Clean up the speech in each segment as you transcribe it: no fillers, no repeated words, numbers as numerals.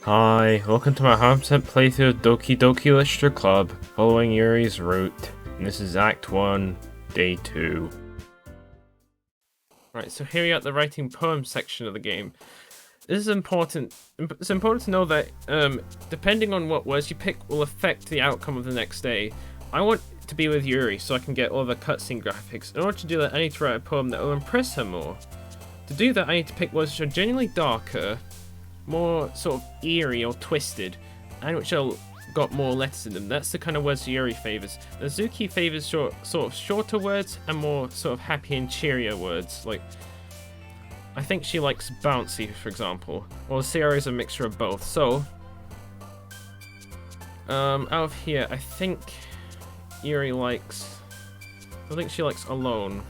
Hi, welcome to my 100% playthrough of Doki Doki Literature Club, following Yuri's route, and this is Act 1, Day 2. Right, so here we are at the writing poems section of the game. This is important. It's important to know that depending on what words you pick will affect the outcome of the next day. I want to be with Yuri so I can get all the cutscene graphics. In order to do that, I need to write a poem that will impress her more. To do that, I need to pick words which are genuinely darker, more sort of eerie or twisted, and which are got more letters in them. That's the kind of words Yuri favors. Nazuki favors sort of shorter words and more sort of happy and cheerier words. Like, I think she likes bouncy, for example, or Sayori is a mixture of both. So, out of here, I think Yuri likes. I think she likes alone.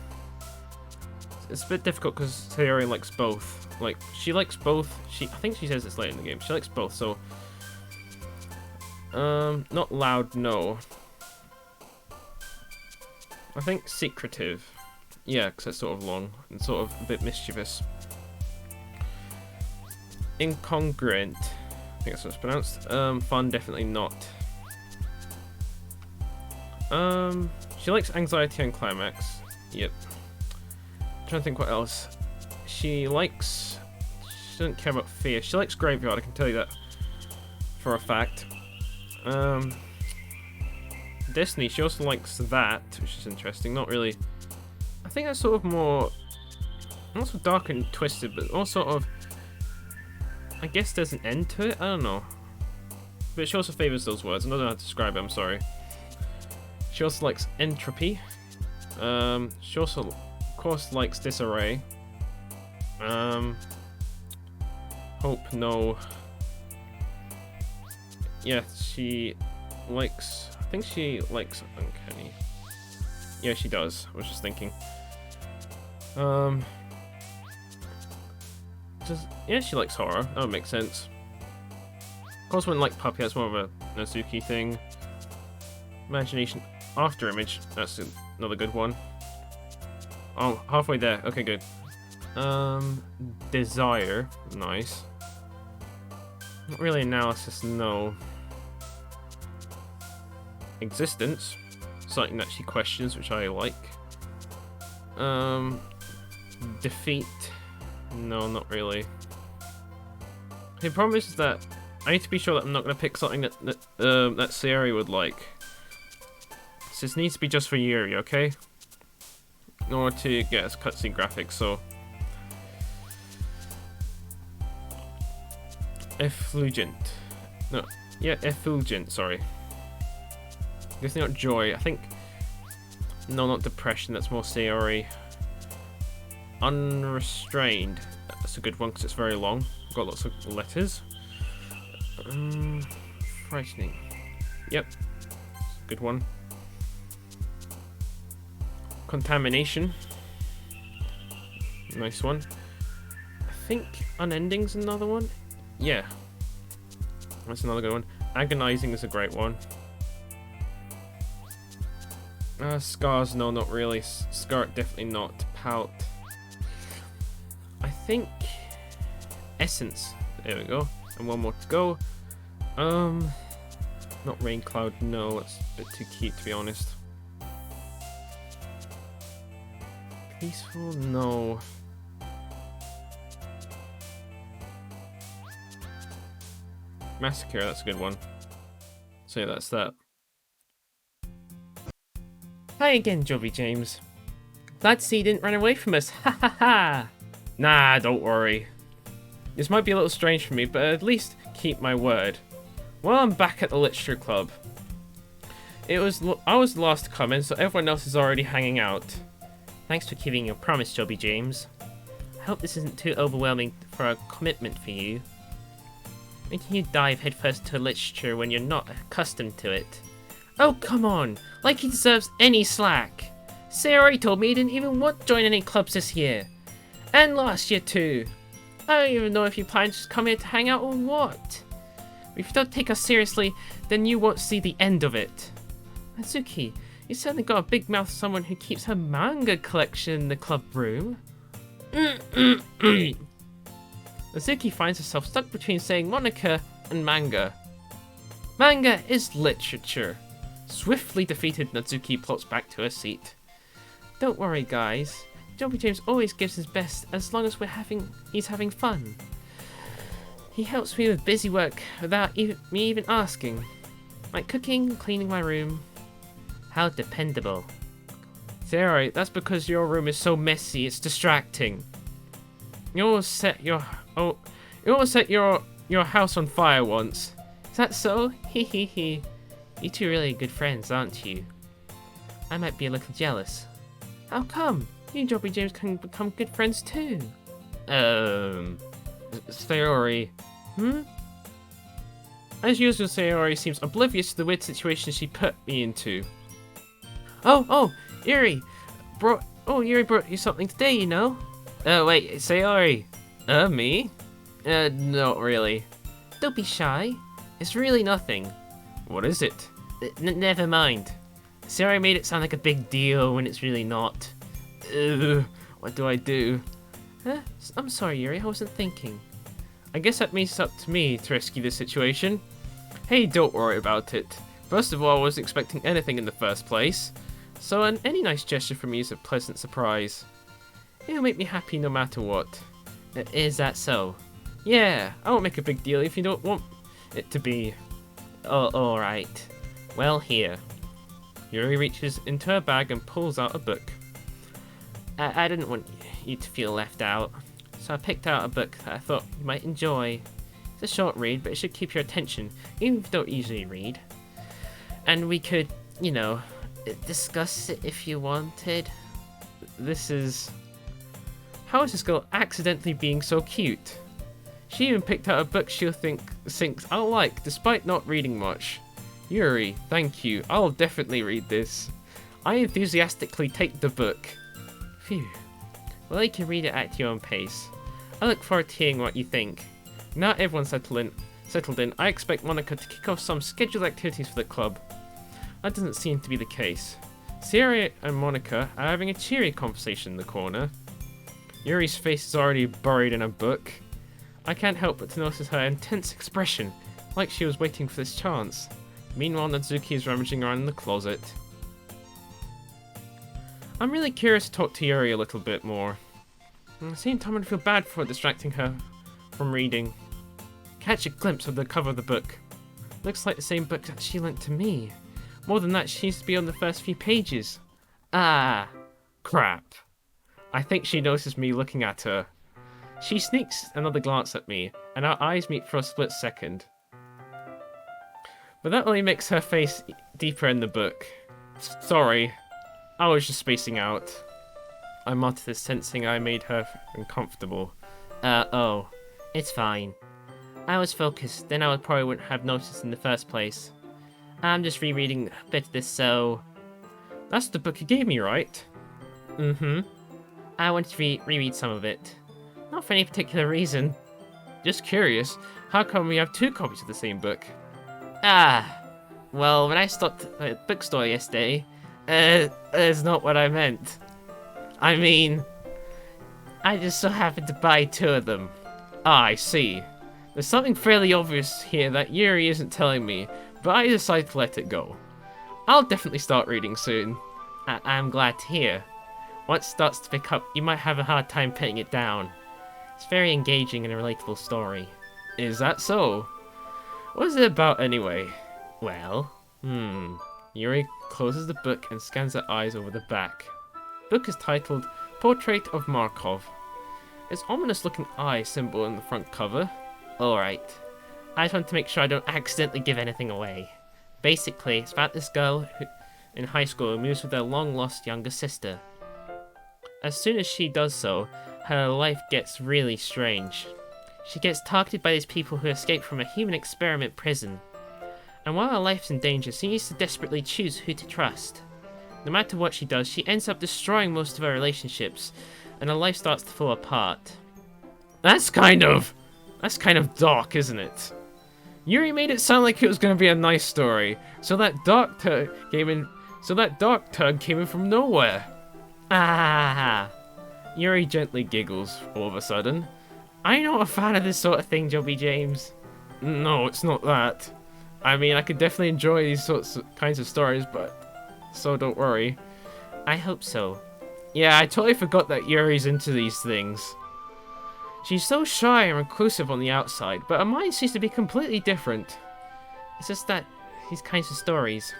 It's a bit difficult because Sayori likes both. Like, she likes both. I think she says this late in the game. She likes both, so... not loud, no. I think secretive. Yeah, because it's sort of long and sort of a bit mischievous. Incongruent. I think that's what it's pronounced. Fun, definitely not. She likes anxiety and climax. Yep. Trying to think what else. She doesn't care about fear. She likes graveyard, I can tell you that for a fact. Destiny, she also likes that, which is interesting. Not really. I think that's sort of more, not so dark and twisted, but also sort of, I guess there's an end to it? I don't know. But she also favors those words. I don't know how to describe it, I'm sorry. She also likes entropy. She also, of course, likes disarray. Hope, no. Yeah, she likes, I think she likes uncanny. Yeah, she does. I was just thinking. Yeah, she likes horror. That would make sense. Of course, wouldn't like puppy. That's more of a Nazuki thing. Imagination after image. That's another good one. Oh, halfway there. Okay, good. Desire. Nice. Not really analysis, no. Existence. Something that she questions, which I like. Defeat. No, not really. The problem is that I need to be sure that I'm not going to pick something that Sayori would like. So this needs to be just for Yuri, okay? In order to get us cutscene graphics, so... Effulgent. No, yeah, effulgent, sorry. Guess not joy, I think... No, not depression, that's more Sayori. Unrestrained. That's a good one because it's very long. Got lots of letters. Frightening. Yep. Good one. Contamination. Nice one. I think unending's another one. Yeah. That's another good one. Agonizing is a great one. Scars, no, not really. Scar, definitely not. Pout. I think essence. There we go. And one more to go. Not rain cloud, no, that's a bit too cute to be honest. Peaceful, no. Massacre, that's a good one. So yeah, that's that. Hi again, Jobby James. Glad to see you didn't run away from us. Ha ha ha! Nah, don't worry. This might be a little strange for me, but at least keep my word. Well, I'm back at the Literature Club. I was the last to come in, so everyone else is already hanging out. Thanks for keeping your promise, Jobby James. I hope this isn't too overwhelming for a commitment for you. Making you dive headfirst into literature when you're not accustomed to it. Oh, come on! Like he deserves any slack! Sayori told me he didn't even want to join any clubs this year. And last year too. I don't even know if you plan to just come here to hang out or what. If you don't take us seriously, then you won't see the end of it. Natsuki, you certainly got a big mouth for someone who keeps her manga collection in the club room. Natsuki finds herself stuck between saying Monica and manga. Manga is literature. Swiftly defeated, Natsuki plots back to her seat. Don't worry, guys. Jobby James always gives his best as long as he's having fun. He helps me with busy work without me even asking. Like cooking and cleaning my room. How dependable. Sayori, that's because your room is so messy, it's distracting. You almost set your house on fire once. Is that so? Hehehe. You two are really good friends, aren't you? I might be a little jealous. How come? You and Jobby James can become good friends too. Sayori. As usual, Sayori seems oblivious to the weird situation she put me into. Oh, Yuri brought you something today, you know? Wait, Sayori. Me? Not really. Don't be shy. It's really nothing. What is it? Never mind. Sayori made it sound like a big deal when it's really not. What do I do? I'm sorry, Yuri, I wasn't thinking. I guess that means it's up to me to rescue this situation. Hey, don't worry about it. First of all, I wasn't expecting anything in the first place. So any nice gesture from me is a pleasant surprise. It'll make me happy no matter what. Is that so? Yeah, I won't make a big deal if you don't want it to be. Oh, alright. Well, here. Yuri reaches into her bag and pulls out a book. I didn't want you to feel left out, so I picked out a book that I thought you might enjoy. It's a short read, but it should keep your attention, even if you don't usually read. And we could, you know, discuss it if you wanted. How is this girl accidentally being so cute? She even picked out a book she'll thinks I'll like, despite not reading much. Yuri, thank you. I'll definitely read this. I enthusiastically take the book. Phew. Well, you can read it at your own pace. I look forward to hearing what you think. Now everyone's settled in, I expect Monica to kick off some scheduled activities for the club. That doesn't seem to be the case. Sayori and Monica are having a cheery conversation in the corner. Yuri's face is already buried in a book. I can't help but to notice her intense expression, like she was waiting for this chance. Meanwhile, Natsuki is rummaging around in the closet. I'm really curious to talk to Yuri a little bit more. At the same time, I feel bad for distracting her from reading. Catch a glimpse of the cover of the book. Looks like the same book that she lent to me. More than that, she seems to be on the first few pages. Ah, crap. I think she notices me looking at her. She sneaks another glance at me, and our eyes meet for a split second. But that only makes her face deeper in the book. Sorry, I was just spacing out. I muttered this, sensing I made her uncomfortable. Oh, it's fine. I was focused, then I probably wouldn't have noticed in the first place. I'm just rereading a bit of this, so... That's the book you gave me, right? Mm-hmm. I wanted to reread some of it. Not for any particular reason. Just curious, how come we have two copies of the same book? Well, when I stopped at the bookstore yesterday, that's not what I meant. I mean, I just so happened to buy two of them. I see. There's something fairly obvious here that Yuri isn't telling me, but I decided to let it go. I'll definitely start reading soon. I'm glad to hear. Once it starts to pick up, you might have a hard time putting it down. It's very engaging and a relatable story. Is that so? What is it about anyway? Well, Yuri closes the book and scans her eyes over the back. The book is titled Portrait of Markov. It's ominous looking eye symbol in the front cover. Alright. I just want to make sure I don't accidentally give anything away. Basically, it's about this girl who, in high school who moves with her long-lost younger sister. As soon as she does so, her life gets really strange. She gets targeted by these people who escaped from a human experiment prison. And while her life's in danger, she needs to desperately choose who to trust. No matter what she does, she ends up destroying most of her relationships, and her life starts to fall apart. That's kind of dark, isn't it? Yuri made it sound like it was going to be a nice story, so that dark turn came in from nowhere. Ah! Yuri gently giggles all of a sudden. I'm not a fan of this sort of thing, Jobby James. No, it's not that. I mean, I could definitely enjoy these kinds of stories, but so don't worry. I hope so. Yeah, I totally forgot that Yuri's into these things. She's so shy and reclusive on the outside, but her mind seems to be completely different. It's just that these kinds of stories,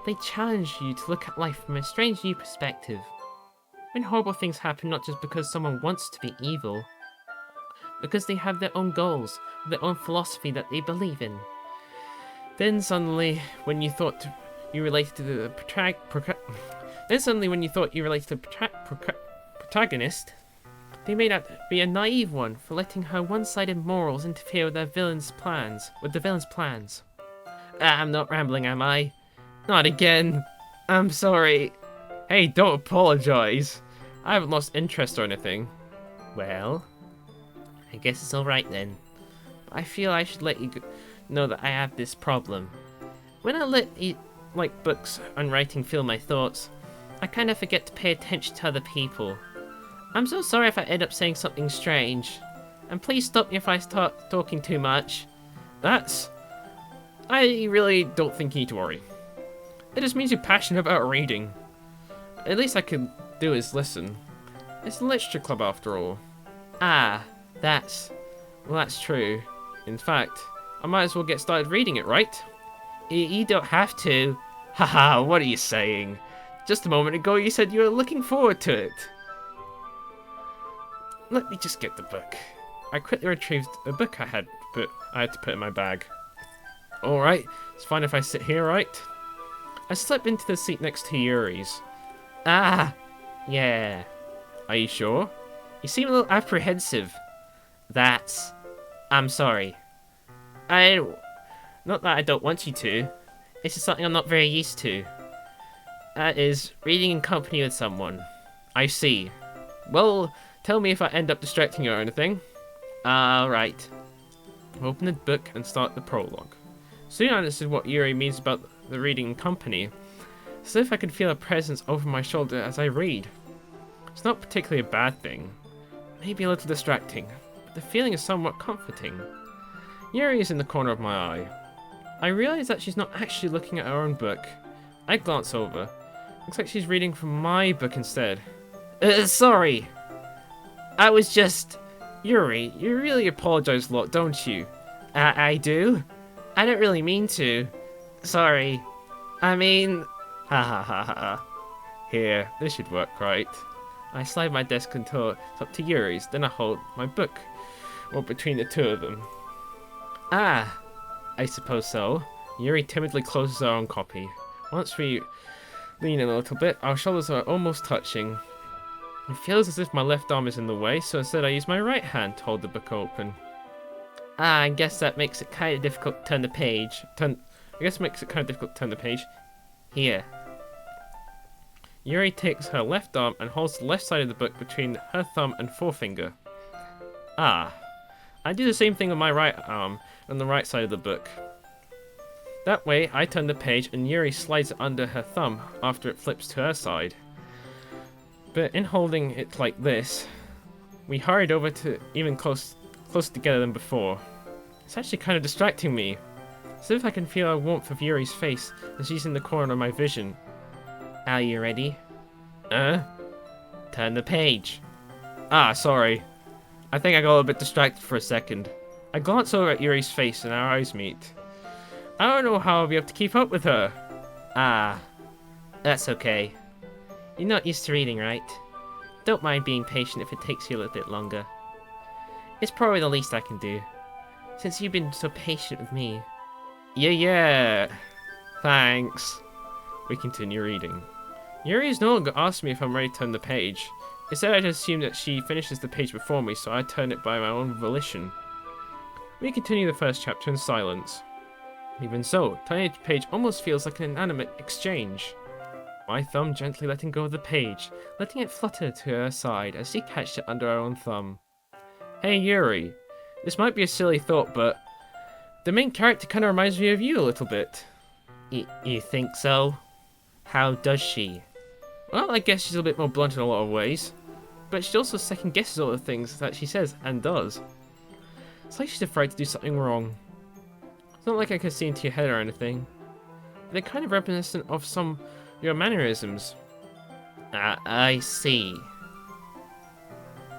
they challenge you to look at life from a strange new perspective. When horrible things happen not just because someone wants to be evil, because they have their own goals, their own philosophy that they believe in. Then suddenly, when you thought you related to the protagonist, they may not be a naive one for letting her one-sided morals interfere with the villain's plans. I'm not rambling, am I? Not again. I'm sorry. Hey, don't apologize. I haven't lost interest or anything. Well, I guess it's alright then. But I feel I should let you know that I have this problem. When I let books and writing fill my thoughts, I kind of forget to pay attention to other people. I'm so sorry if I end up saying something strange. And please stop me if I start talking too much. I really don't think you need to worry. It just means you're passionate about reading. At least I could do is listen. It's a literature club after all. Ah, that's true. In fact, I might as well get started reading it, right? You don't have to. Haha, what are you saying? Just a moment ago you said you were looking forward to it. Let me just get the book. I quickly retrieved a book I had to put in my bag. Alright, it's fine if I sit here, right? I slipped into the seat next to Yuri's. Ah, yeah. Are you sure? You seem a little apprehensive. I'm sorry. Not that I don't want you to. It's just something I'm not very used to. That is, reading in company with someone. I see. Well, tell me if I end up distracting you or anything. Right. Open the book and start the prologue. Soon I understood what Yuri means about the reading in company. As if I could feel a presence over my shoulder as I read. It's not particularly a bad thing. Maybe a little distracting, but the feeling is somewhat comforting. Yuri is in the corner of my eye. I realize that she's not actually looking at her own book. I glance over. Looks like she's reading from my book instead. Sorry. I was just... Yuri, you really apologize a lot, don't you? I do? I don't really mean to. Sorry. I mean... Ha ha ha ha. Here, this should work, right? I slide my desk until it's up to Yuri's, then I hold my book, or between the two of them. Ah, I suppose so. Yuri timidly closes her own copy. Once we lean in a little bit, our shoulders are almost touching. It feels as if my left arm is in the way, so instead I use my right hand to hold the book open. Ah, I guess that makes it kind of difficult to turn the page. Here. Yuri takes her left arm and holds the left side of the book between her thumb and forefinger. Ah. I do the same thing with my right arm on the right side of the book. That way, I turn the page and Yuri slides it under her thumb after it flips to her side. But in holding it like this, we hurried over to even closer together than before. It's actually kind of distracting me. As if I can feel the warmth of Yuri's face as she's in the corner of my vision. Are you ready? Turn the page. Ah, sorry. I think I got a little bit distracted for a second. I glance over at Yuri's face and our eyes meet. I don't know how I'll be able to keep up with her. Ah, that's okay. You're not used to reading, right? Don't mind being patient if it takes you a little bit longer. It's probably the least I can do, since you've been so patient with me. Yeah. Thanks. We continue reading. Yuri is no longer asking me if I'm ready to turn the page. Instead, I just assume that she finishes the page before me, so I turn it by my own volition. We continue the first chapter in silence. Even so, turning the page almost feels like an inanimate exchange. My thumb gently letting go of the page, letting it flutter to her side as she catched it under her own thumb. Hey Yuri, this might be a silly thought, but the main character kind of reminds me of you a little bit. You think so? How does she? Well, I guess she's a bit more blunt in a lot of ways, but she also second guesses all the things that she says and does. It's like she's afraid to do something wrong. It's not like I could see into your head or anything. They're kind of reminiscent of some of your mannerisms. Ah, I see.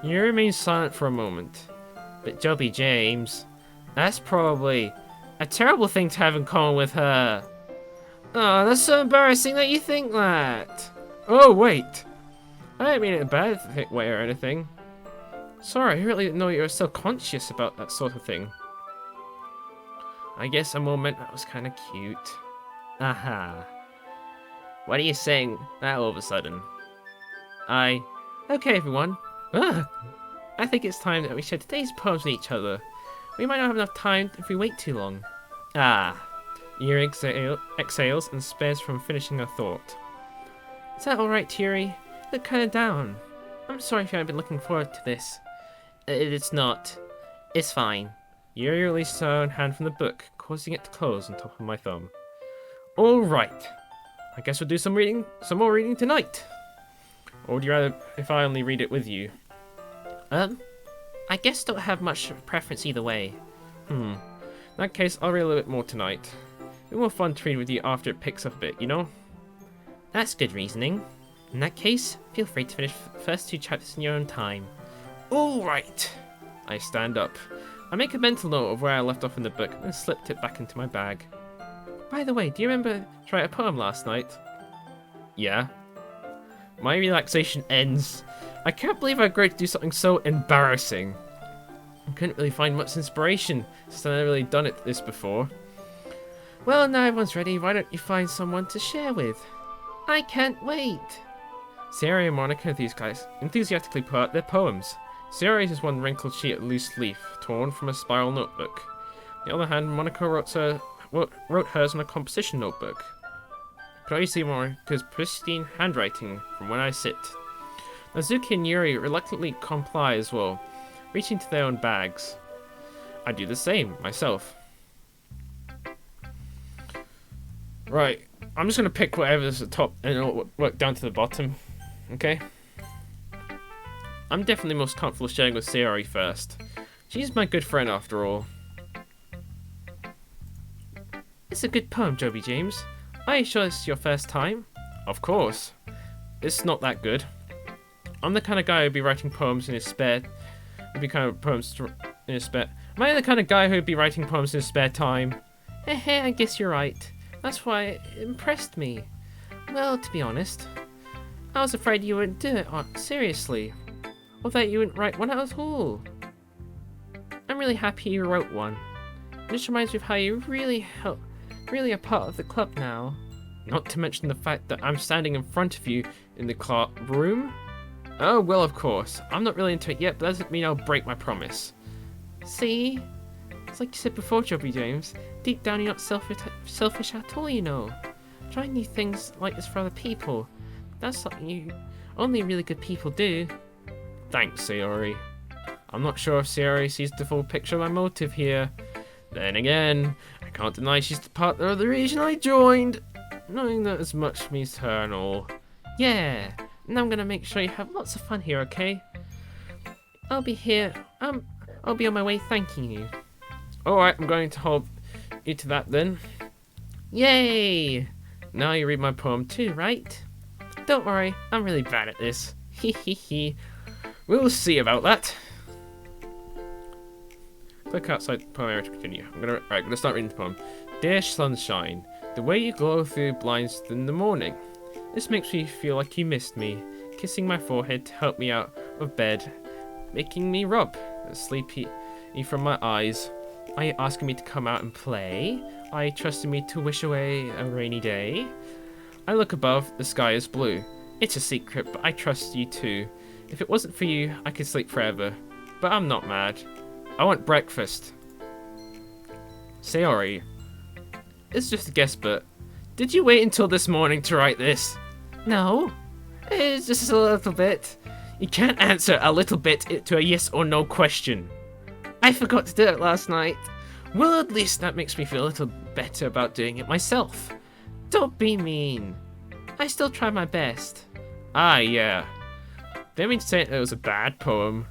You remain silent for a moment. But Jobby James, that's probably a terrible thing to have in common with her. Oh, that's so embarrassing that you think that. Oh, wait. I didn't mean it in a bad way or anything. Sorry, I really didn't know you were so conscious about that sort of thing. I guess a moment that was kind of cute. Aha. What are you saying that all of a sudden? Okay, everyone. I think it's time that we share today's poems with each other. We might not have enough time if we wait too long. Yuri exhales and spares from finishing her thought. Is that alright, Yuri? You look kinda down. I'm sorry if you haven't been looking forward to this. It's not. It's fine. Yuri released her own hand from the book, causing it to close on top of my thumb. Alright. I guess we'll do some more reading tonight. Or would you rather if I only read it with you? I guess don't have much preference either way. In that case, I'll read a little bit more tonight. It'll be more fun to read with you after it picks up a bit, you know? That's good reasoning. In that case, feel free to finish the first 2 chapters in your own time. Alright! I stand up. I make a mental note of where I left off in the book and slipped it back into my bag. By the way, do you remember to write a poem last night? Yeah. My relaxation ends. I can't believe I agreed to do something so embarrassing. I couldn't really find much inspiration since I've never really done this before. Well, now everyone's ready, why don't you find someone to share with? I can't wait! Sierra and Monica enthusiastically put out their poems. Sierra uses one wrinkled sheet of loose leaf, torn from a spiral notebook. On the other hand, Monica wrote hers on a composition notebook. I can always see Monica's pristine handwriting from when I sit. Nazuki and Yuri reluctantly comply as well, reaching to their own bags. I do the same, myself. Right, I'm just going to pick whatever's at the top and it'll work down to the bottom, okay? I'm definitely most comfortable sharing with Sayori first. She's my good friend after all. It's a good poem, Jobby James. Are you sure this is your first time? Of course. It's not that good. I'm the kind of guy who'd be writing poems in his spare... Am I the kind of guy who'd be writing poems in his spare time? Heh, I guess you're right. That's why it impressed me. Well, to be honest, I was afraid you wouldn't do it, seriously. Or that you wouldn't write one at all. I'm really happy you wrote one. It just reminds me of how you really are part of the club now. Not to mention the fact that I'm standing in front of you in the club room. Oh, well, of course. I'm not really into it yet, but that doesn't mean I'll break my promise. See? It's like you said before, Jobby James. Deep down, you're not selfish at all, you know. Trying new things like this for other people. That's something only really good people do. Thanks, Sayori. I'm not sure if Sayori sees the full picture of my motive here. Then again, I can't deny she's the partner of the region I joined. Knowing that as much means to her and all. Yeah, and I'm gonna make sure you have lots of fun here, okay? I'll be here. I'll be on my way thanking you. Alright, I'm going to hold you to that then. Yay! Now you read my poem too, right? Don't worry, I'm really bad at this. Hee. We'll see about that. Click outside the poem area to continue. I'm gonna start reading the poem. Dear sunshine, the way you glow through blinds in the morning. This makes me feel like you missed me. Kissing my forehead to help me out of bed. Making me rub the sleepy from my eyes. Are you asking me to come out and play? Are you trusting me to wish away a rainy day? I look above, the sky is blue. It's a secret, but I trust you too. If it wasn't for you, I could sleep forever. But I'm not mad. I want breakfast. Sayori. It's just a guess, but did you wait until this morning to write this? No. It's just a little bit. You can't answer a little bit to a yes or no question. I forgot to do it last night. Well, at least that makes me feel a little better about doing it myself. Don't be mean. I still try my best. Ah, yeah. Don't mean to say it was a bad poem.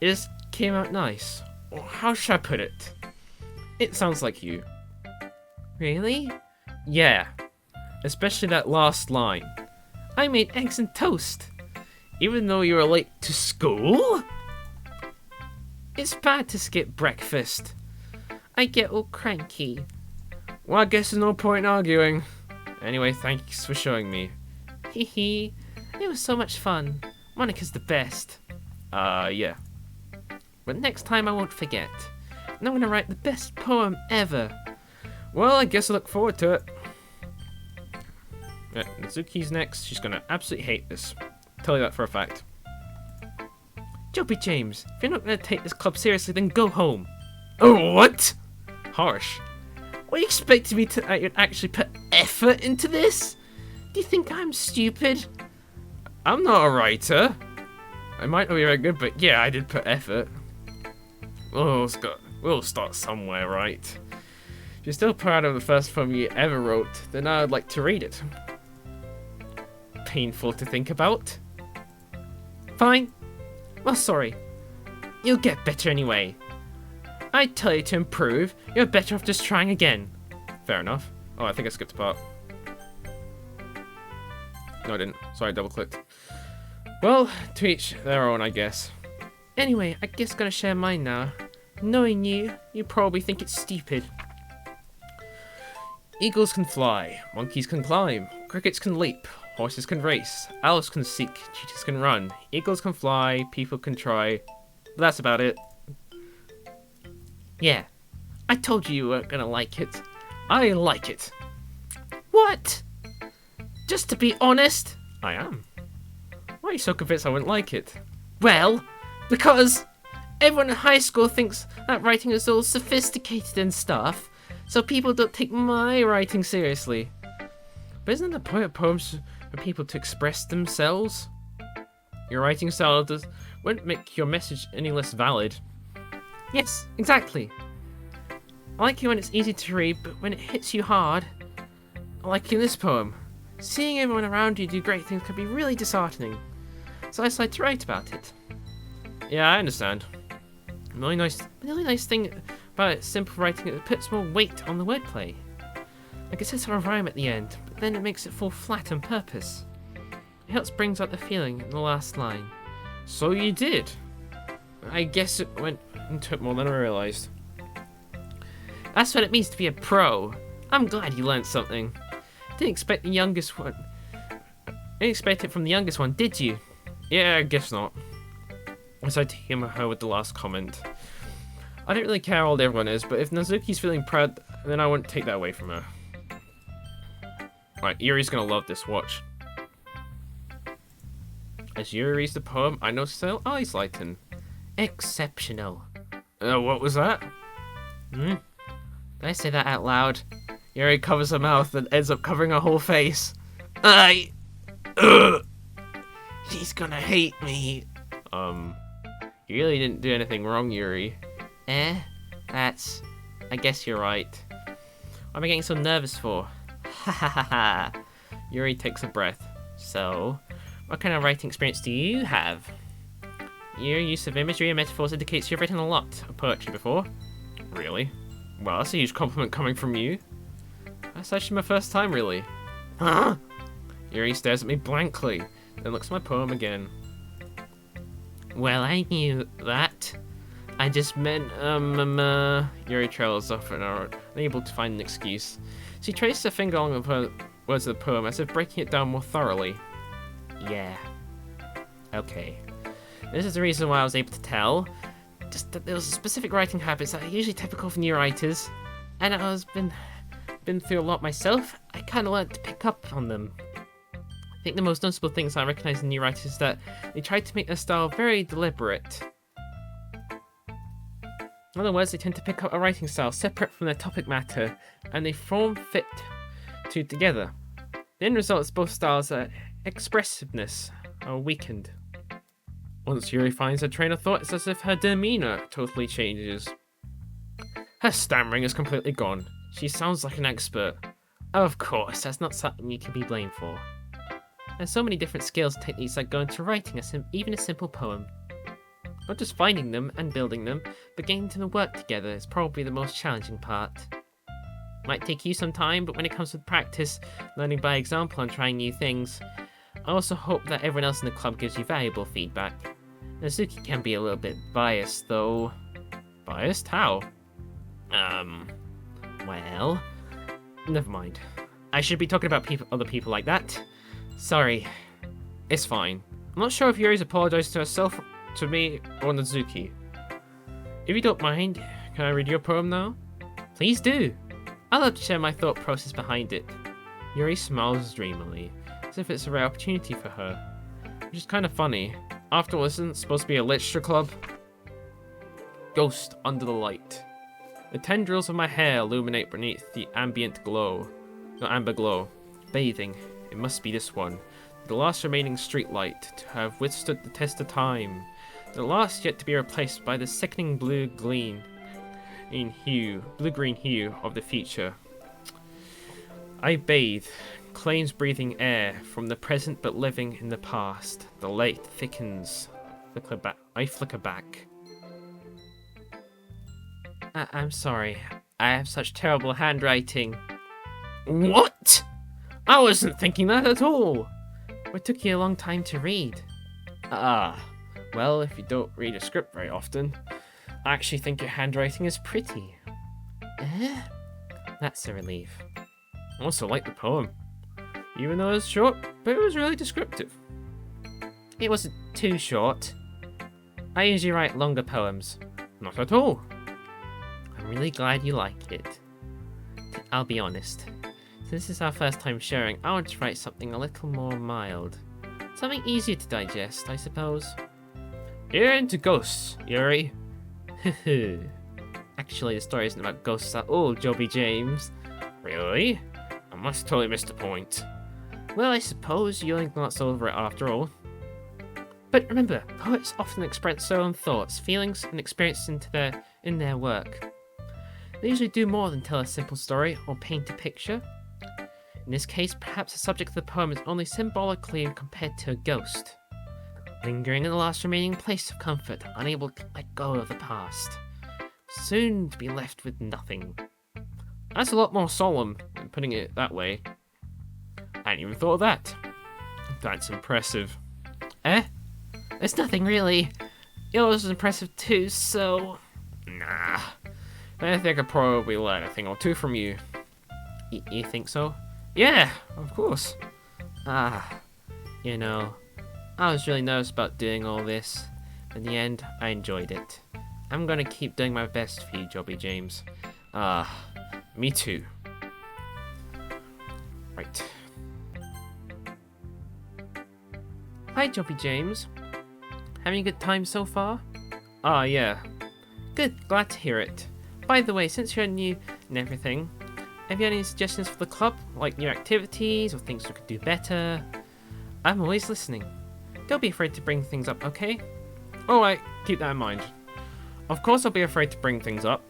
It just came out nice. Or how should I put it? It sounds like you. Really? Yeah. Especially that last line. I made eggs and toast. Even though you were late to school? It's bad to skip breakfast. I get all cranky. Well, I guess there's no point in arguing. Anyway, thanks for showing me. Hee. It was so much fun. Monica's the best. Yeah. But next time I won't forget. And I'm gonna write the best poem ever. Well, I guess I look forward to it. Yeah, Natsuki's next. She's gonna absolutely hate this. Tell you that for a fact. Jobby James, if you're not gonna take this club seriously, then go home. Oh, what? Harsh. What, you expected me to actually put effort into this? Do you think I'm stupid? I'm not a writer. I might not be very good, but yeah, I did put effort. Oh, we'll start somewhere, right? If you're still proud of the first poem you ever wrote, then I'd like to read it. Painful to think about. Fine. Well, sorry. You'll get better anyway. I tell you to improve, you're better off just trying again. Fair enough. Oh, I think I skipped a part. No, I didn't. Sorry, I double-clicked. Well, to each their own, I guess. Anyway, I guess I'm gonna share mine now. Knowing you, you probably think it's stupid. Eagles can fly, monkeys can climb, crickets can leap, horses can race, owls can seek, cheetahs can run, eagles can fly, people can try. But that's about it. Yeah, I told you weren't gonna like it. I like it. What? Just to be honest? I am. Why are you so convinced I wouldn't like it? Well, because everyone in high school thinks that writing is all sophisticated and stuff, so people don't take my writing seriously. But isn't the point of poems for people to express themselves? Your writing style wouldn't make your message any less valid. Yes, exactly. I like it when it's easy to read, but when it hits you hard, like in this poem, seeing everyone around you do great things can be really disheartening. So I decided to write about it. Yeah, I understand. The only nice thing about simple writing is it puts more weight on the wordplay. Like it sets on a rhyme at the end, but then it makes it fall flat on purpose. It helps brings out the feeling in the last line. So you did. I guess it went into it more than I realised. That's what it means to be a pro. I'm glad you learned something. Didn't expect it from the youngest one, did you? Yeah, I guess not. I decided to humor her with the last comment. I don't really care how old everyone is, but if Nazuki's feeling proud, then I wouldn't take that away from her. Right, Yuri's gonna love this, watch. As Yuri reads the poem, I notice her eyes lighten. Exceptional. What was that? Did I say that out loud? Yuri covers her mouth and ends up covering her whole face. She's gonna hate me. You really didn't do anything wrong, Yuri. I guess you're right. What am I getting so nervous for? Ha ha ha ha. Yuri takes a breath. So, what kind of writing experience do you have? Your use of imagery and metaphors indicates you've written a lot of poetry before. Really? Well, that's a huge compliment coming from you. That's actually my first time, really. Huh? Yuri stares at me blankly, then looks at my poem again. Well, I knew that. I just meant, Yuri trails off and are unable to find an excuse. She traces her finger along the words of the poem as if breaking it down more thoroughly. Yeah. Okay. This is the reason why I was able to tell. Just that there was specific writing habits that are usually typical for new writers, and I was been through a lot myself. I kind of learned to pick up on them. I think the most noticeable things I recognize in new writers is that they try to make their style very deliberate. In other words, they tend to pick up a writing style separate from their topic matter, and they fit together. The end result is both styles' expressiveness are weakened. Once Yuri finds her train of thought, it's as if her demeanour totally changes. Her stammering is completely gone. She sounds like an expert. Of course, that's not something you can be blamed for. There's so many different skills and techniques that go into writing even a simple poem. Not just finding them and building them, but getting them to work together is probably the most challenging part. Might take you some time, but when it comes to practice, learning by example and trying new things, I also hope that everyone else in the club gives you valuable feedback. Nazuki can be a little bit biased, though. Biased? How? Well... Never mind. I should be talking about other people like that. Sorry. It's fine. I'm not sure if Yuri's apologized to herself, to me, or Nazuki. If you don't mind, can I read your poem now? Please do. I'd love to share my thought process behind it. Yuri smiles dreamily, as if it's a rare opportunity for her. Which is kind of funny. After all, isn't it supposed to be a literature club? Ghost under the light. The tendrils of my hair illuminate beneath the ambient glow. No, amber glow. Bathing. It must be this one. The last remaining streetlight to have withstood the test of time. The last yet to be replaced by the sickening blue-green hue of the future. I bathe, claims breathing air from the present but living in the past. The light thickens. I flicker back. I'm sorry. I have such terrible handwriting. What? I wasn't thinking that at all. What took you a long time to read? Well, if you don't read a script very often, I actually think your handwriting is pretty. That's a relief. I also like the poem. Even though it's short, but it was really descriptive. It wasn't too short. I usually write longer poems. Not at all. I'm really glad you like it. I'll be honest. Since this is our first time sharing, I want to write something a little more mild. Something easier to digest, I suppose. You're into ghosts, Yuri. Actually, the story isn't about ghosts at all, Jobby James. Really? I must totally missed the point. Well, I suppose you only glance over it after all. But remember, poets often express their own thoughts, feelings, and experiences in their work. They usually do more than tell a simple story or paint a picture. In this case, perhaps the subject of the poem is only symbolically compared to a ghost, lingering in the last remaining place of comfort, unable to let go of the past, soon to be left with nothing. That's a lot more solemn than putting it that way. I hadn't even thought of that. That's impressive. It's nothing really. Yours is impressive too, so... Nah. I think I probably learn a thing or two from you. You think so? Yeah, of course. You know, I was really nervous about doing all this. In the end, I enjoyed it. I'm gonna keep doing my best for you, Jobby James. Me too. Right. Hi, Jobby James. Having a good time so far? Yeah. Good, glad to hear it. By the way, since you're new and everything, have you any suggestions for the club? Like new activities or things we could do better? I'm always listening. Don't be afraid to bring things up, okay? Alright, keep that in mind. Of course I'll be afraid to bring things up.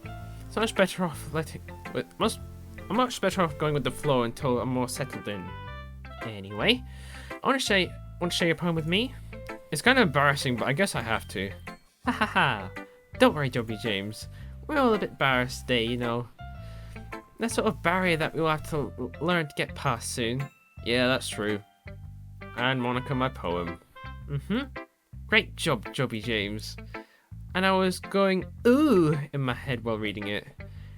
It's much better off I'm much better off going with the flow until I'm more settled in. Anyway, want to share your poem with me? It's kind of embarrassing, but I guess I have to. Ha ha ha. Don't worry, Jobby James. We're all a bit embarrassed today, you know. That sort of barrier that we'll have to learn to get past soon. Yeah, that's true. And Monica, my poem. Great job, Jobby James. And I was going, ooh, in my head while reading it.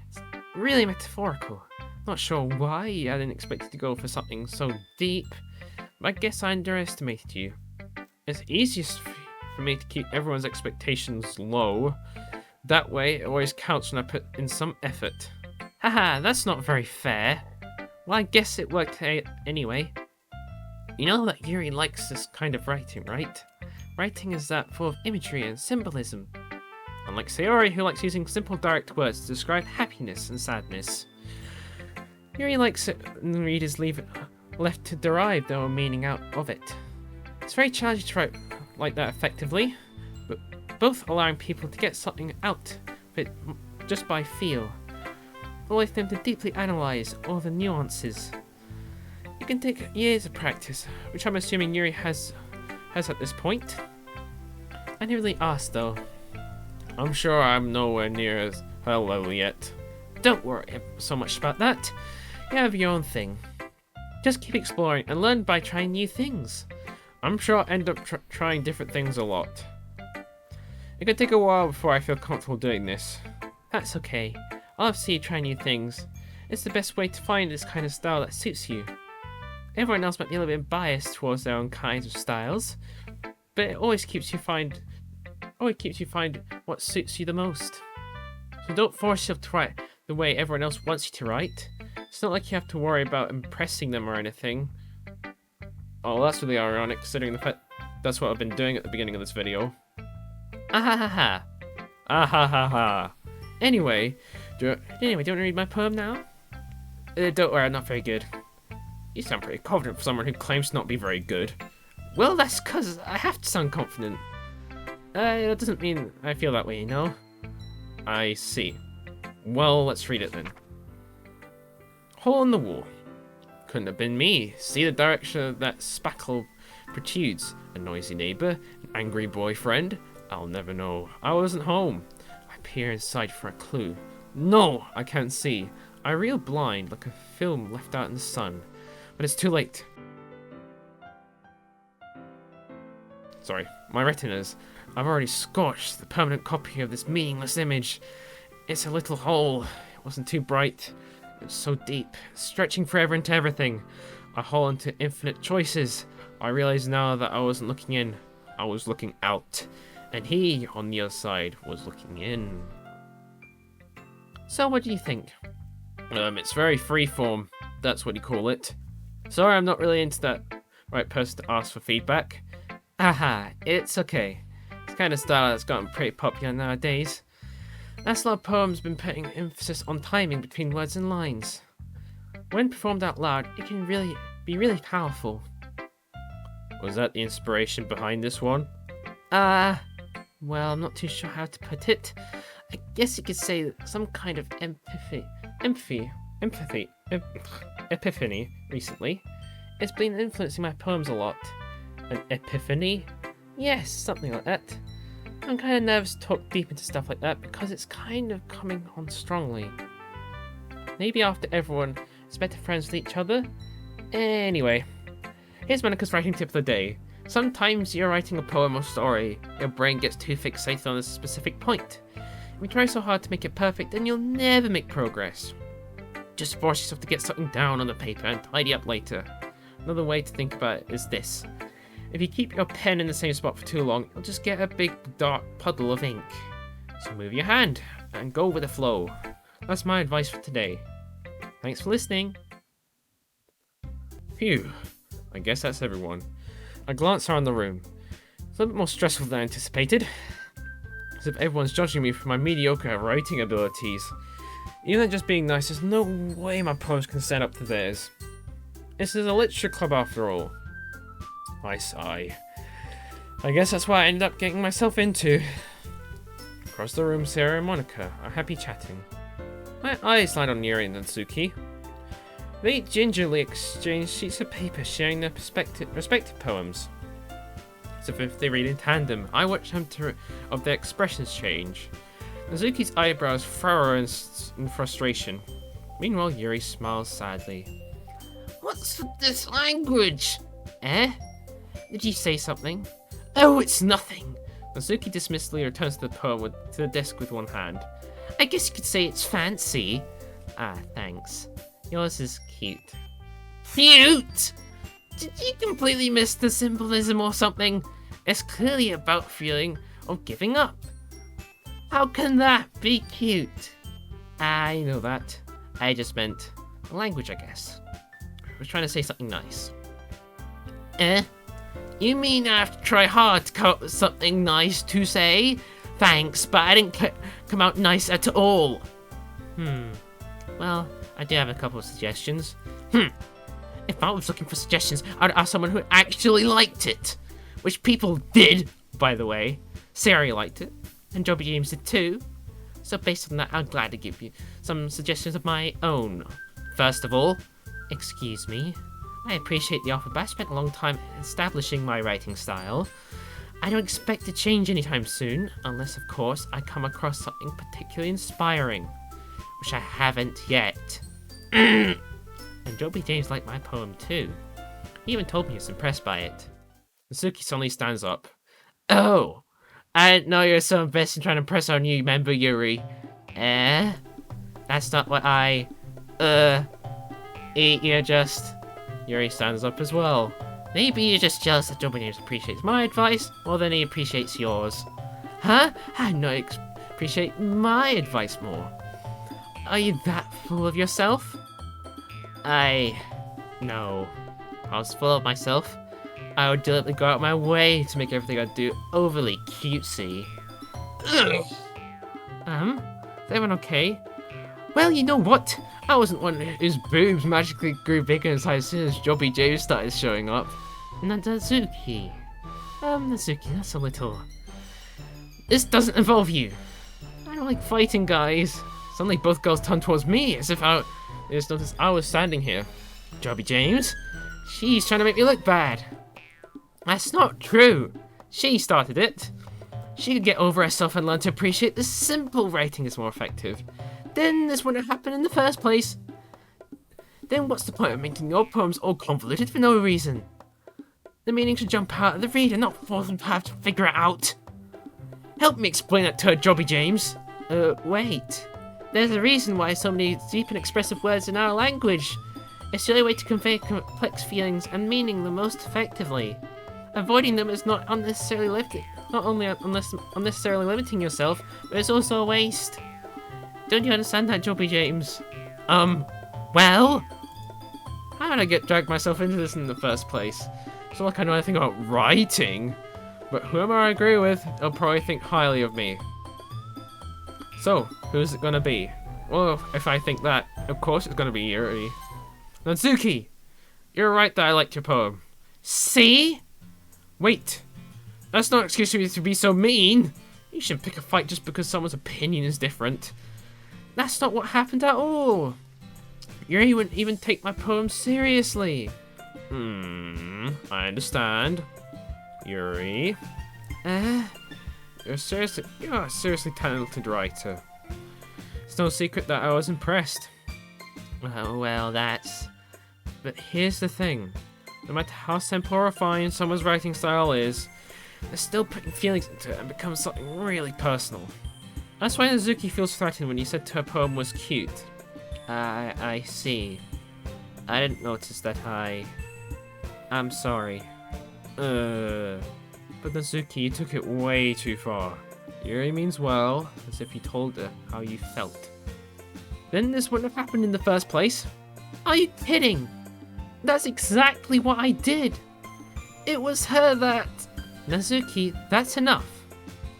It's really metaphorical. Not sure why I didn't expect it to go for something so deep, but I guess I underestimated you. It's easiest for me to keep everyone's expectations low. That way, it always counts when I put in some effort. Haha, that's not very fair. Well, I guess it worked anyway. You know that Yuri likes this kind of writing, right? Writing is that full of imagery and symbolism. Unlike Sayori, who likes using simple direct words to describe happiness and sadness. Yuri likes it when the readers leave it left to derive their own meaning out of it. It's very challenging to write like that effectively, but both allowing people to get something out of it just by feel, allowing them to deeply analyse all the nuances. It can take years of practice, which I'm assuming Yuri has at this point. I never really asked though. I'm sure I'm nowhere near her level yet. don't worry so much about that. You have your own thing. Just keep exploring and learn by trying new things. I'm sure I'll end up trying different things a lot. It could take a while before I feel comfortable doing this. That's okay. I'll have to see you try new things. It's the best way to find this kind of style that suits you. Everyone else might be a little bit biased towards their own kinds of styles, but it always keeps you find what suits you the most. So don't force yourself to write the way everyone else wants you to write. It's not like you have to worry about impressing them or anything. Oh, that's really ironic considering the fact that's what I've been doing at the beginning of this video. Ahahaha. Ahahaha. Anyway, do you want to read my poem now? Don't worry, I'm not very good. You sound pretty confident for someone who claims to not be very good. Well, that's because I have to sound confident. That doesn't mean I feel that way, you know? I see. Well, let's read it then. Hole in the wall. Couldn't have been me. See the direction that spackle protrudes. A noisy neighbour, an angry boyfriend. I'll never know. I wasn't home. I peer inside for a clue. No, I can't see. I reel blind like a film left out in the sun. But it's too late. Sorry, my retinas. I've already scorched the permanent copy of this meaningless image. It's a little hole. It wasn't too bright. It was so deep, stretching forever into everything. A hole into infinite choices. I realize now that I wasn't looking in. I was looking out. And he, on the other side, was looking in. So what do you think? It's very freeform. That's what you call it. Sorry, I'm not really into that right person to ask for feedback. Aha, it's okay. It's the kind of style that's gotten pretty popular nowadays. That's a lot of poems been putting emphasis on timing between words and lines. When performed out loud, it can be really powerful. Was that the inspiration behind this one? Well, I'm not too sure how to put it. I guess you could say some kind of epiphany recently. It's been influencing my poems a lot. An epiphany? Yes, something like that. I'm kind of nervous to talk deep into stuff like that because it's kind of coming on strongly. Maybe after everyone is better friends with each other? Anyway, here's Monica's writing tip of the day. Sometimes you're writing a poem or story, your brain gets too fixated on a specific point. If you try so hard to make it perfect, then you'll never make progress. Just force yourself to get something down on the paper and tidy up later. Another way to think about it is this. If you keep your pen in the same spot for too long, you'll just get a big dark puddle of ink. So move your hand and go with the flow. That's my advice for today. Thanks for listening. Phew, I guess that's everyone. I glance around the room. It's a little bit more stressful than I anticipated. As if everyone's judging me for my mediocre writing abilities. Even than just being nice, there's no way my poems can stand up to theirs. This is a literature club after all. I sigh. I guess that's what I ended up getting myself into. Across the room, Sarah and Monica are happy chatting. My eyes light on Yuri and Natsuki. They gingerly exchange sheets of paper sharing their respective poems. As if they read in tandem, I watch them of their expressions change. Natsuki's eyebrows furrow in frustration. Meanwhile, Yuri smiles sadly. What's with this language? Eh? Did you say something? Oh, it's nothing. Natsuki dismissively returns to the desk with one hand. I guess you could say it's fancy. Ah, thanks. Yours is cute. Cute? Did you completely miss the symbolism or something? It's clearly about feeling of giving up. How can that be cute? I know that. I just meant language, I guess. I was trying to say something nice. Eh? You mean I have to try hard to come up with something nice to say? Thanks, but I didn't come out nice at all. Well, I do have a couple of suggestions. If I was looking for suggestions, I'd ask someone who actually liked it. Which people did, by the way. Sarah liked it, and Jobby James did too. So based on that, I'm glad to give you some suggestions of my own. First of all, excuse me. I appreciate the offer, but I spent a long time establishing my writing style. I don't expect to change anytime soon, unless, of course, I come across something particularly inspiring. which I haven't yet. And Jobby James liked my poem too. He even told me he was impressed by it. Natsuki suddenly stands up. Oh, I didn't know you were so invested in trying to impress our new member, Yuri. That's not what you're just... Yuri stands up as well. Maybe you're just jealous that Jobby James appreciates my advice more than he appreciates yours. Huh? I know you appreciate my advice more. Are you that full of yourself? No. If I was full of myself, I would deliberately go out of my way to make everything I do overly cutesy. Ugh. Is everyone okay? Well, you know what? I wasn't one whose boobs magically grew bigger inside as soon as Jobby James started showing up. Natsuki. Natsuki, that's a little... This doesn't involve you. I don't like fighting, guys. Suddenly both girls turned towards me as if I just noticed I was standing here. Jobby James? She's trying to make me look bad. That's not true. She started it. She could get over herself and learn to appreciate the simple writing is more effective. Then this wouldn't happen in the first place. Then what's the point of making your poems all convoluted for no reason? The meaning should jump out of the reader, not force them to have to figure it out. Help me explain that to her, Jobby James. Wait. There's a reason why so many deep and expressive words in our language. It's the only way to convey complex feelings and meaning the most effectively. Avoiding them is not only unnecessarily limiting yourself, but it's also a waste. Don't you understand that, Jobby James? Well? How did I drag myself into this in the first place? It's not like I know anything about writing. But whoever I agree with, they'll probably think highly of me. So, who's it gonna be? Well, if I think that, of course it's gonna be Yuri. Natsuki! You're right that I liked your poem. See? Wait. That's not an excuse for you to be so mean. You shouldn't pick a fight just because someone's opinion is different. That's not what happened at all. Yuri wouldn't even take my poem seriously. I understand. Yuri. You're a seriously talented writer. It's no secret that I was impressed. Well, that's... But here's the thing. No matter how simple or refined someone's writing style is, they're still putting feelings into it and becomes something really personal. That's why Natsuki feels threatened when you said her poem was cute. I see. I didn't notice that I'm sorry. But Natsuki, you took it way too far. Yuri means well, as if you told her how you felt. Then this wouldn't have happened in the first place. Are you kidding? That's exactly what I did. It was her that... Natsuki, that's enough.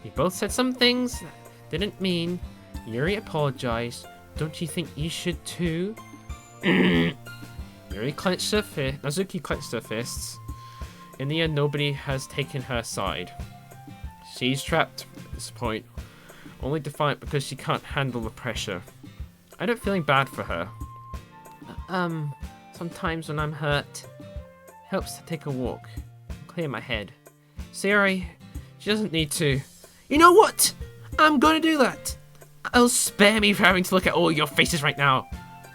You both said some things that didn't mean. Yuri apologized. Don't you think you should too? Yuri clenched her fist. Natsuki clenched her fists. In the end, nobody has taken her side. She's trapped at this point, only defiant because she can't handle the pressure. I end up feeling bad for her. Sometimes when I'm hurt, it helps to take a walk, clear my head. Sayori, she doesn't need to. You know what? I'm gonna do that. I'll spare me for having to look at all your faces right now.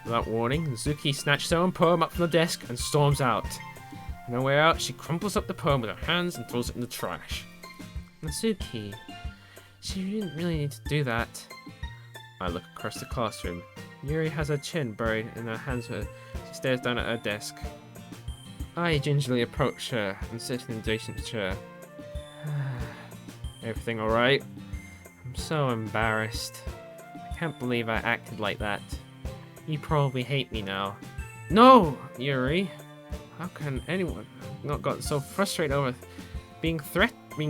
Without warning, Natsuki snatches her own poem up from the desk and storms out. On her way out, she crumples up the poem with her hands and throws it in the trash. Natsuki, she didn't really need to do that. I look across the classroom. Yuri has her chin buried in her hands as she stares down at her desk. I gingerly approach her and sit in the adjacent chair. Everything alright? I'm so embarrassed. I can't believe I acted like that. You probably hate me now. No, Yuri. How can anyone not gotten so frustrated over being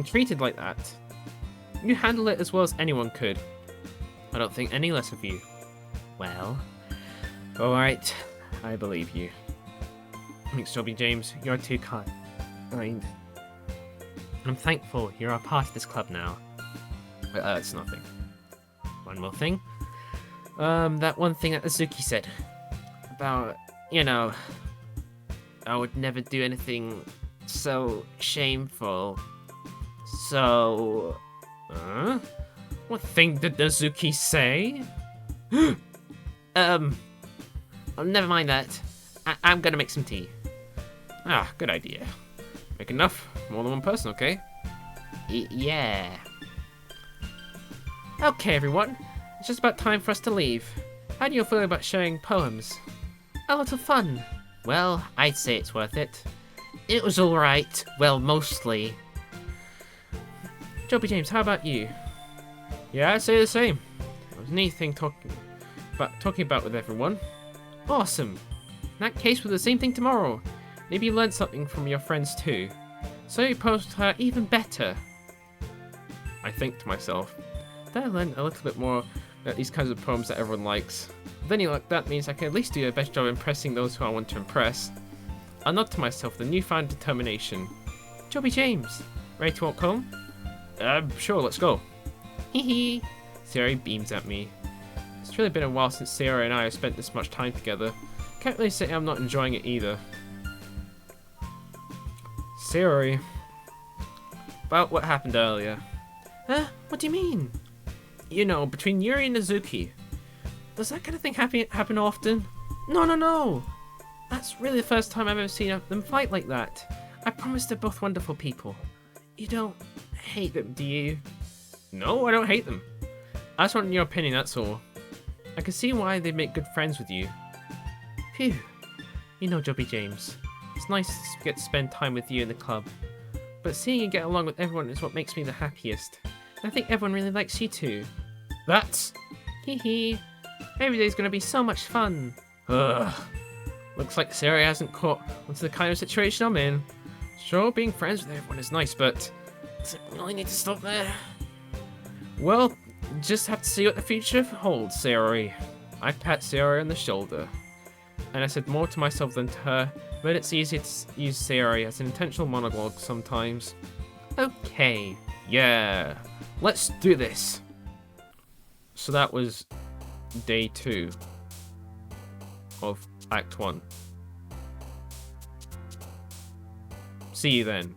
treated like that? You handle it as well as anyone could. I don't think any less of you. Well, alright, I believe you. Thanks, Jobby James. You're too kind. I'm thankful you're a part of this club now. It's nothing. One more thing. That one thing that Azuki said. About, you know, I would never do anything so shameful. So... What thing did Azuki say? Oh, never mind that. I'm gonna make some tea. Ah, good idea. Make enough, more than one person, okay? Yeah. Okay, everyone. It's just about time for us to leave. How do you feel about sharing poems? A lot of fun. Well, I'd say it's worth it. It was alright. Well, mostly. Jobby James, how about you? Yeah, I'd say the same. It was a neat thing talking about with everyone. Awesome. In that case, we'll do the same thing tomorrow. Maybe you learned something from your friends too. So you post her even better. I think to myself, did I learn a little bit more about these kinds of poems that everyone likes? Then that means I can at least do a better job impressing those who I want to impress. I nod to myself with a newfound determination. Jobby James, ready to walk home? Sure, let's go. Hee. Sayori beams at me. It's really been a while since Sayori and I have spent this much time together. Can't really say I'm not enjoying it either. Sayori. About what happened earlier. Huh? What do you mean? You know, between Yuri and Azuki. Does that kind of thing happen often? No. That's really the first time I've ever seen them fight like that. I promise they're both wonderful people. You don't hate them, do you? No, I don't hate them. I just want your opinion, that's all. I can see why they make good friends with you. Phew. You know, Jobby James. It's nice to get to spend time with you in the club. But seeing you get along with everyone is what makes me the happiest. And I think everyone really likes you too. That's... Hee. Every day's gonna be so much fun. Ugh. Looks like Sayori hasn't caught onto the kind of situation I'm in. Sure, being friends with everyone is nice, but does it really need to stop there? Well, just have to see what the future holds, Sayori. I pat Sayori on the shoulder, and I said more to myself than to her, but it's easier to use Sayori as an intentional monologue sometimes. Okay, yeah, let's do this. So that was day 2 of Act 1. See you then.